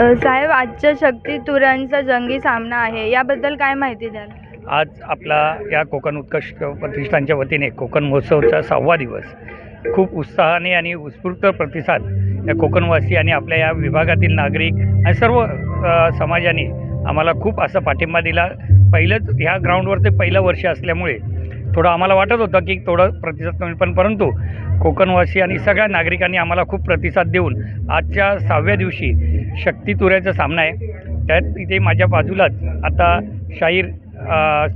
साहेब, आजच्या शक्ती तुऱ्यांचा जंगी सामना आहे, याबद्दल काय माहिती द्याल? आज आपला या कोकण उत्कर्ष प्रतिष्ठानच्या वतीने कोकण महोत्सवचा 6वा दिवस खूप उत्साहाने आणि उत्स्फूर्त प्रतिसाद या कोकणवासी आणि आपल्या या विभागातील नागरिक आणि सर्व समाजाने आम्हाला खूप असा पाठिंबा दिला. पहिलंच ह्या ग्राउंडवरचं पहिलं वर्ष असल्यामुळे थोडं आम्हाला वाटत होतं की थोडं प्रतिसाद कमी, पण परंतु कोकणवासी आणि सगळ्या नागरिकांनी आम्हाला खूप प्रतिसाद देऊन आजच्या 6व्या दिवशी शक्ती तुऱ्याचा सामना आहे. त्यात इथे माझ्या बाजूलाच आता शाहीर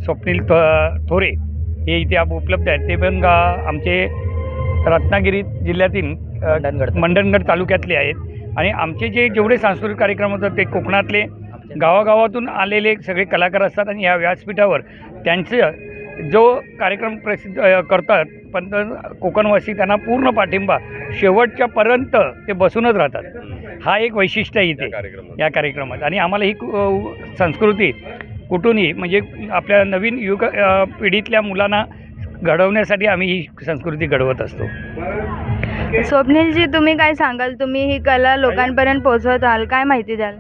स्वप्नील थोरे हे इथे उपलब्ध आहेत. ते पण आमचे रत्नागिरी जिल्ह्यातील मंडणगड तालुक्यातले आहेत आणि आमचे जेवढे सांस्कृतिक कार्यक्रम होतात ते कोकणातले गावागावातून आलेले सगळे कलाकार असतात आणि ह्या व्यासपीठावर त्यांचं जो कार्यक्रम प्रसिद्ध करतात, पण कोकणवासी त्यांना पूर्ण पाठिंबा शेवटच्यापर्यंत ते बसूनच राहतात. हा एक वैशिष्ट्य आहे इथे या कार्यक्रमात. आणि आम्हाला ही संस्कृती कुठूनही म्हणजे आपल्या नवीन पिढीतल्या मुलांना घडवण्यासाठी आम्ही ही संस्कृती घडवत असतो. स्वप्नीलजी, तुम्ही काय सांगाल? तुम्ही ही कला लोकांपर्यंत पोहोचवत आहात, काय माहिती द्याल?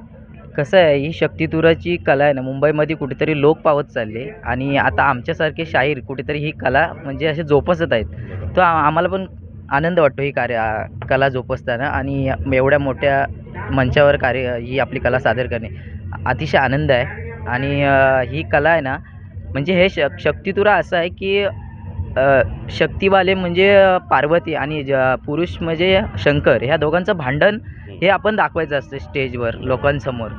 कसं आहे, ही शक्तीतुराची कला आहे ना, मुंबईमध्ये कुठेतरी लोप पावत चालले आणि आता आमच्यासारखे शाहीर कुठेतरी ही कला म्हणजे असे जोपासत आहेत. तो आम्हाला पण आनंद वाटतो ही कला जोपासताना आणि एवढ्या मोठ्या मंचावर ही आपली कला सादर करणे अतिशय आनंद आहे. आणि ही कला आहे ना, म्हणजे हे शक्तीतुरा असं आहे की शक्तीवाले म्हणजे पार्वती आणि पुरुष म्हणजे शंकर, ह्या दोघांचं भांडण हे आपण दाखवायचं असतं स्टेजवर लोकांसमोर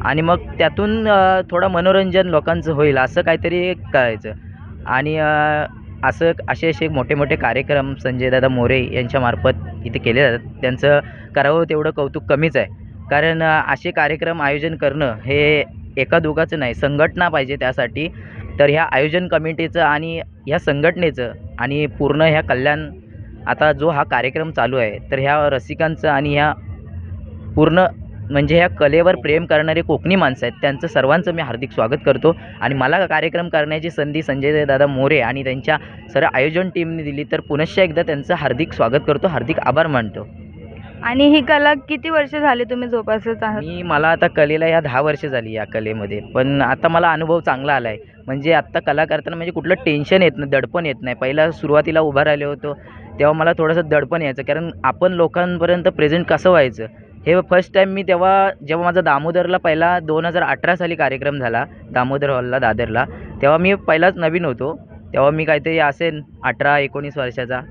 आणि मग त्यातून थोडं मनोरंजन लोकांचं होईल असं काहीतरी करायचं. आणि असे मोठे मोठे कार्यक्रम संजयदादा मोरे यांच्यामार्फत इथे केले जातात. त्यांचं करावं तेवढं कौतुक कमीच आहे, कारण असे कार्यक्रम आयोजन करणं हे एका दोघाचं नाही, संघटना पाहिजे त्यासाठी. तर ह्या आयोजन कमिटीचं आणि ह्या संघटनेचं आणि पूर्ण ह्या कल्याण आता जो हा कार्यक्रम चालू आहे, तर ह्या रसिकांचं आणि ह्या पूर्ण म्हणजे ह्या कलेवर प्रेम करणारे कोकणी माणसं आहेत, त्यांचं सर्वांचं मी हार्दिक स्वागत करतो. आणि मला कार्यक्रम करण्याची संधी संजयदादा मोरे आणि त्यांच्या सर्व आयोजन टीमने दिली, तर पुनश्च एकदा त्यांचं हार्दिक स्वागत करतो, हार्दिक आभार मानतो. आणि ही कला किती वर्ष झाली तुम्ही जोपासत आहात? मला आता कलेला ह्या 10 वर्ष झाली या कलेमध्ये, पण आता मला अनुभव चांगला आला आहे. म्हणजे आत्ता कला करताना म्हणजे कुठलं टेन्शन येत नाही, दडपण येत नाही. पहिला सुरुवातीला उभा राहिले होतो तेव्हा मला थोडंसं दडपण यायचं, कारण आपण लोकांपर्यंत प्रेझेंट कसं व्हायचं हे फर्स्ट टाईम मी जेव्हा माझा दामोदरला पहिला 2018 साली कार्यक्रम झाला दामोदर हॉलला दादरला, तेव्हा मी पहिलाच नवीन होतो. तेव्हा मी काहीतरी असेल 18-19 वर्षाचा,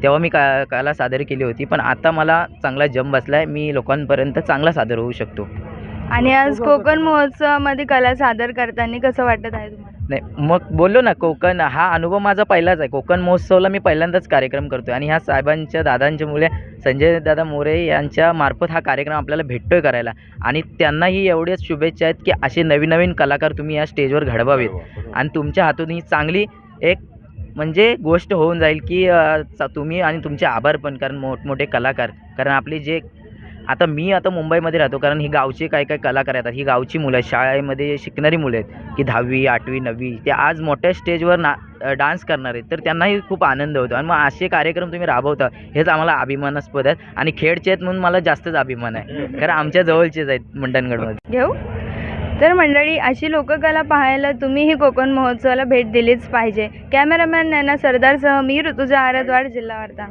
तेव्हा मी कला सादर केली होती. पण आता मला चांगला जम बसला आहे, मी लोकांपर्यंत चांगला सादर होऊ शकतो. आणि आज कोकण महोत्सवामध्ये कला सादर करताना कसं वाटत आहे तुम्हाला? नाही, मग बोललो ना, कोकण हा अनुभव माझा पहिलाच आहे. कोकण महोत्सवला मी पहिल्यांदाच कार्यक्रम करतो आणि ह्या साहेबांच्या दादांच्यामुळे संजयदादा मोरे यांच्या मार्फत हा कार्यक्रम आपल्याला भेटतोय करायला. आणि त्यांनाही एवढ्याच शुभेच्छा आहेत की असे नवीन नवीन कलाकार तुम्ही या स्टेजवर घडवावेत आणि तुमच्या हातून ही चांगली एक म्हणजे गोष्ट होऊन जाईल की तुम्ही आणि तुमचे आभार पण, कारण मोठमोठे कलाकार, कारण आपले जे मी आता मुंबईमध्ये राहतो, कारण ही गावचे काय कलाकार येतात, ही गावची मुलं आहेत, शाळेमध्ये शिकणारी मुलं आहेत की 10वी 8वी 9वी, ते आज मोठ्या स्टेजवर डान्स करणार आहेत, तर त्यांनाही खूप आनंद होतो. आणि मग असे कार्यक्रम तुम्ही राबवता हेच आम्हाला अभिमानास्पद आहेत आणि खेडचे आहेत म्हणून मला जास्तच अभिमान आहे, कारण आमच्या जवळचेच आहेत मंडणगडमध्ये. घेऊ तर मंडळी, अशी लोककला पाहायला तुम्हीही कोकण महोत्सवाला भेट दिलीच पाहिजे. कॅमेरामॅन नैना सरदारसह मी ऋतुजा आरद्वाड, जिल्हा वार्ता.